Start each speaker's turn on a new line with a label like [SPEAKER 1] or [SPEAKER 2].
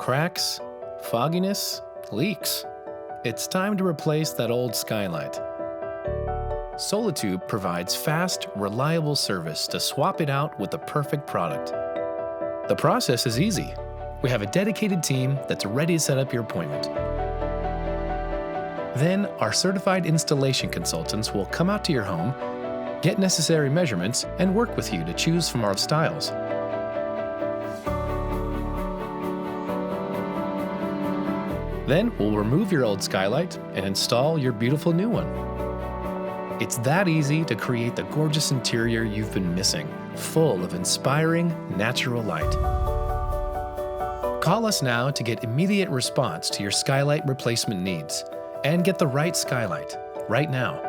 [SPEAKER 1] Cracks, fogginess, leaks. It's time to replace that old skylight. Solitube provides fast, reliable service to swap it out with the perfect product. The process is easy. We have a dedicated team that's ready to set up your appointment. Then, our certified installation consultants will come out to your home, get necessary measurements, and work with you to choose from our styles. Then, we'll remove your old skylight and install your beautiful new one. It's that easy to create the gorgeous interior you've been missing, full of inspiring, natural light. Call us now to get immediate response to your skylight replacement needs and get the right skylight right now.